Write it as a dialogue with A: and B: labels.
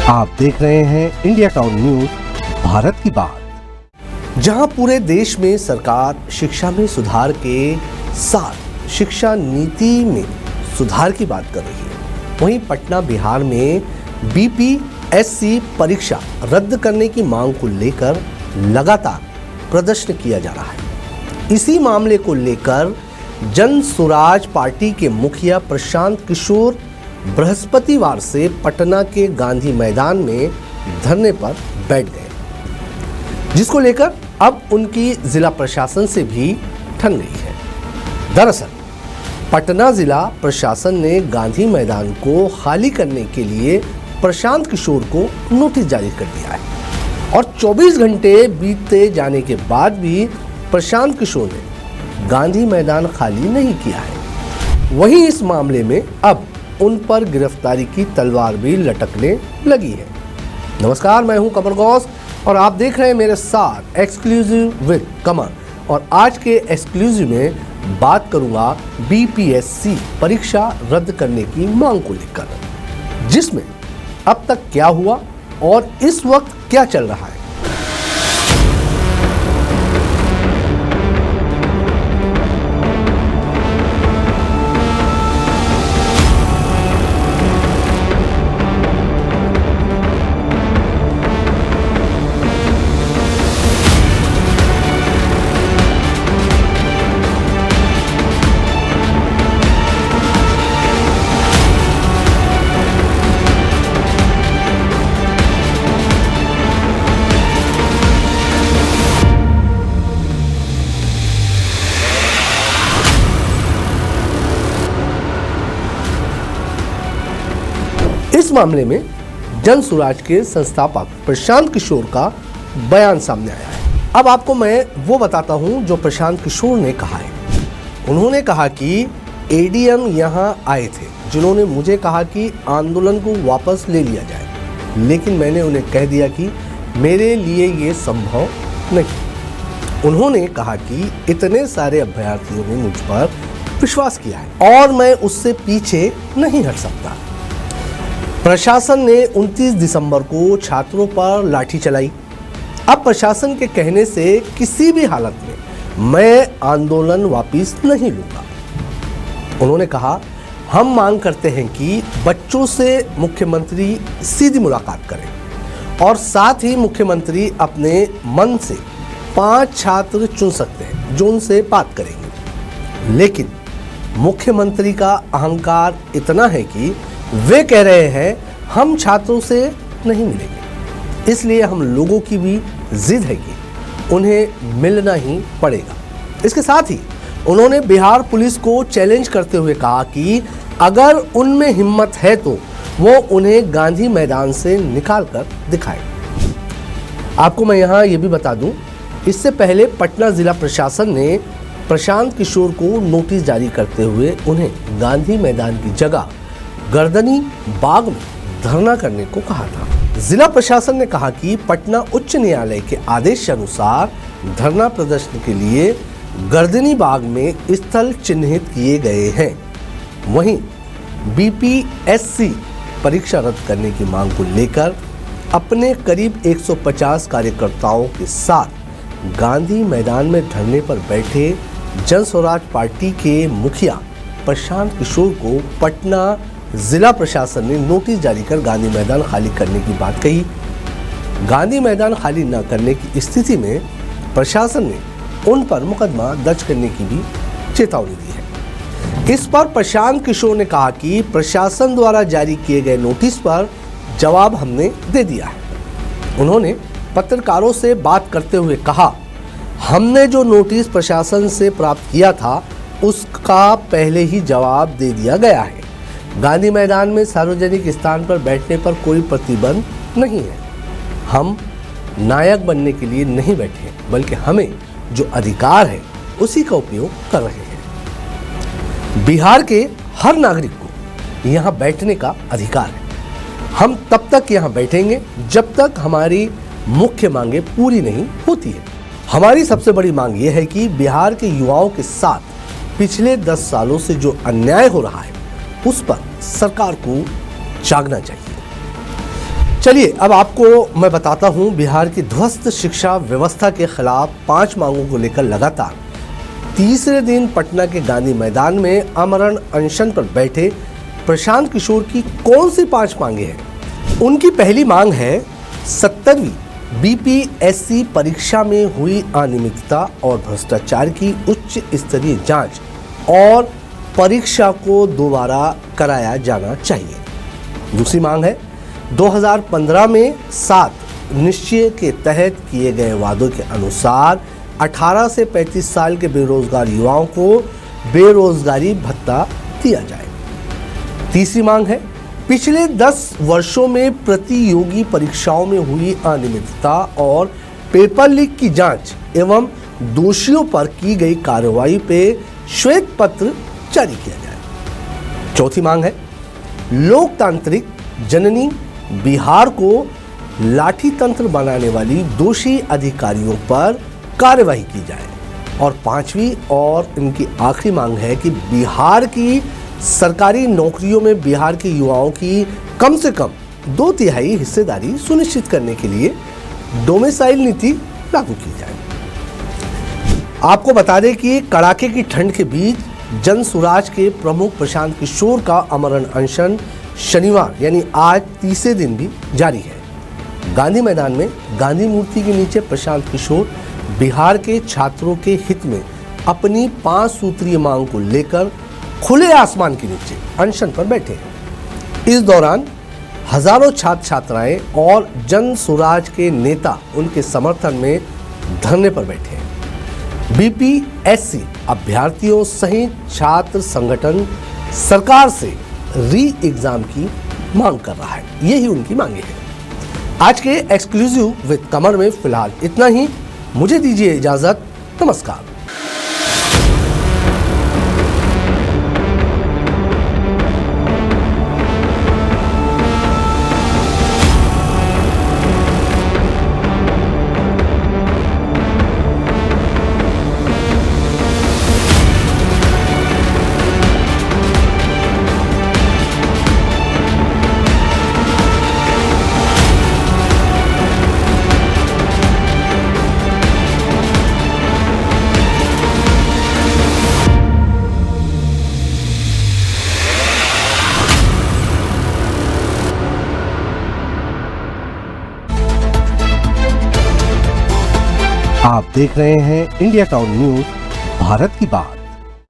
A: आप देख रहे हैं इंडिया टाउन न्यूज, भारत की बात।
B: जहां पूरे देश में सरकार शिक्षा में सुधार के साथ शिक्षा नीति में सुधार की बात कर रही है, वहीं पटना बिहार में बीपीएससी परीक्षा रद्द करने की मांग को लेकर लगातार प्रदर्शन किया जा रहा है। इसी मामले को लेकर जन स्वराज पार्टी के मुखिया प्रशांत किशोर बृहस्पतिवार से पटना के गांधी मैदान में धरने पर बैठ गए, जिसको लेकर अब उनकी जिला प्रशासन से भी ठन गई है। दरअसल पटना जिला प्रशासन ने गांधी मैदान को खाली करने के लिए प्रशांत किशोर को नोटिस जारी कर दिया है और 24 घंटे बीतते जाने के बाद भी प्रशांत किशोर ने गांधी मैदान खाली नहीं किया है। वहीं इस मामले में अब उन पर गिरफ्तारी की तलवार भी लटकने लगी है। नमस्कार, मैं हूं कमर गौस और आप देख रहे हैं मेरे साथ एक्सक्लूसिव विद कमर। और आज के एक्सक्लूसिव में बात करूंगा बीपीएससी परीक्षा रद्द करने की मांग को लेकर, जिसमें अब तक क्या हुआ और इस वक्त क्या चल रहा है। इस मामले में जन स्वराज के संस्थापक प्रशांत किशोर का बयान सामने आया है। अब आपको मैं वो बताता हूं जो प्रशांत किशोर ने कहा है। उन्होंने कहा कि एडीएम यहां आए थे, जिन्होंने मुझे कहा कि आंदोलन को वापस ले लिया जाए, लेकिन मैंने उन्हें कह दिया कि मेरे लिए ये संभव नहीं। उन्होंने कहा कि इतने सारे अभ्यर्थियों ने मुझ पर विश्वास किया है और मैं उससे पीछे नहीं हट सकता। प्रशासन ने 29 दिसंबर को छात्रों पर लाठी चलाई। अब प्रशासन के कहने से किसी भी हालत में मैं आंदोलन वापस नहीं लूंगा। उन्होंने कहा, हम मांग करते हैं कि बच्चों से मुख्यमंत्री सीधी मुलाकात करें और साथ ही मुख्यमंत्री अपने मन से 5 छात्र चुन सकते हैं जो उनसे बात करेंगे। लेकिन मुख्यमंत्री का अहंकार इतना है कि वे कह रहे हैं हम छात्रों से नहीं मिलेंगे, इसलिए हम लोगों की भी जिद है कि उन्हें मिलना ही पड़ेगा। इसके साथ ही उन्होंने बिहार पुलिस को चैलेंज करते हुए कहा कि अगर उनमें हिम्मत है तो वो उन्हें गांधी मैदान से निकाल कर दिखाए। आपको मैं यहाँ ये भी बता दूं, इससे पहले पटना जिला प्रशासन ने प्रशांत किशोर को नोटिस जारी करते हुए उन्हें गांधी मैदान की जगह गर्दनी बाग में धरना करने को कहा था। जिला प्रशासन ने कहा कि पटना उच्च न्यायालय के आदेश के अनुसार धरना प्रदर्शन के लिए गर्दनी बाग में स्थल चिन्हित किए गए हैं। वहीं बीपीएससी परीक्षा रद्द करने की मांग को लेकर अपने करीब 150 कार्यकर्ताओं के साथ गांधी मैदान में धरने पर बैठे जन स्वराज पार्टी के मुखिया प्रशांत किशोर को पटना जिला प्रशासन ने नोटिस जारी कर गांधी मैदान खाली करने की बात कही। गांधी मैदान खाली न करने की स्थिति में प्रशासन ने उन पर मुकदमा दर्ज करने की भी चेतावनी दी है। इस पर प्रशांत किशोर ने कहा कि प्रशासन द्वारा जारी किए गए नोटिस पर जवाब हमने दे दिया है। उन्होंने पत्रकारों से बात करते हुए कहा, हमने जो नोटिस प्रशासन से प्राप्त किया था उसका पहले ही जवाब दे दिया गया है। गांधी मैदान में सार्वजनिक स्थान पर बैठने पर कोई प्रतिबंध नहीं है। हम नायक बनने के लिए नहीं बैठे, बल्कि हमें जो अधिकार है उसी का उपयोग कर रहे हैं। बिहार के हर नागरिक को यहाँ बैठने का अधिकार है। हम तब तक यहाँ बैठेंगे जब तक हमारी मुख्य मांगे पूरी नहीं होती है। हमारी सबसे बड़ी मांग यह है कि बिहार के युवाओं के साथ पिछले 10 सालों से जो अन्याय हो रहा है उस पर सरकार को जागना चाहिए। चलिए अब आपको मैं बताता हूं बिहार की ध्वस्त शिक्षा व्यवस्था के खिलाफ 5 मांगों को लेकर लगातार तीसरे दिन पटना के गांधी मैदान में आमरण अनशन पर बैठे प्रशांत किशोर की कौन सी 5 मांगे हैं। उनकी पहली मांग है 70वीं बीपीएससी परीक्षा में हुई अनियमितता और भ्रष्टाचार की उच्च स्तरीय जांच और परीक्षा को दोबारा कराया जाना चाहिए। दूसरी मांग है 2015 में 7 निश्चय के तहत किए गए वादों के अनुसार 18 से 35 साल के बेरोजगार युवाओं को बेरोजगारी भत्ता दिया जाए। तीसरी मांग है पिछले 10 वर्षों में प्रतियोगी परीक्षाओं में हुई अनियमितता और पेपर लीक की जांच एवं दोषियों पर की गई कार्रवाई पे श्वेत पत्र जारी किया जाए। चौथी मांग है लोकतांत्रिक जननी बिहार को लाठी तंत्र बनाने वाली दोषी अधिकारियों पर कार्रवाई की जाए। और 5वीं और इनकी आखिरी मांग है कि बिहार की सरकारी नौकरियों में बिहार के युवाओं की कम से कम 2/3 हिस्सेदारी सुनिश्चित करने के लिए डोमिसाइल नीति लागू की जाए। आपको बता दें कि कड़ाके की ठंड के बीच जन सुराज के प्रमुख प्रशांत किशोर का आमरण अनशन शनिवार यानी आज तीसरे दिन भी जारी है। गांधी मैदान में गांधी मूर्ति के नीचे प्रशांत किशोर बिहार के छात्रों के हित में अपनी 5 सूत्रीय मांग को लेकर खुले आसमान के नीचे अनशन पर बैठे हैं। इस दौरान हजारों छात्र छात्राएं और जन सुराज के नेता उनके समर्थन में धरने पर बैठे हैं। बीपीएससी अभ्यर्थियों सहित छात्र संगठन सरकार से री एग्जाम की मांग कर रहा है। यही उनकी मांगे हैं। आज के एक्सक्लूसिव विद कमर में फिलहाल इतना ही। मुझे दीजिए इजाजत। नमस्कार।
A: आप देख रहे हैं इंडिया टाउन न्यूज, भारत की बात।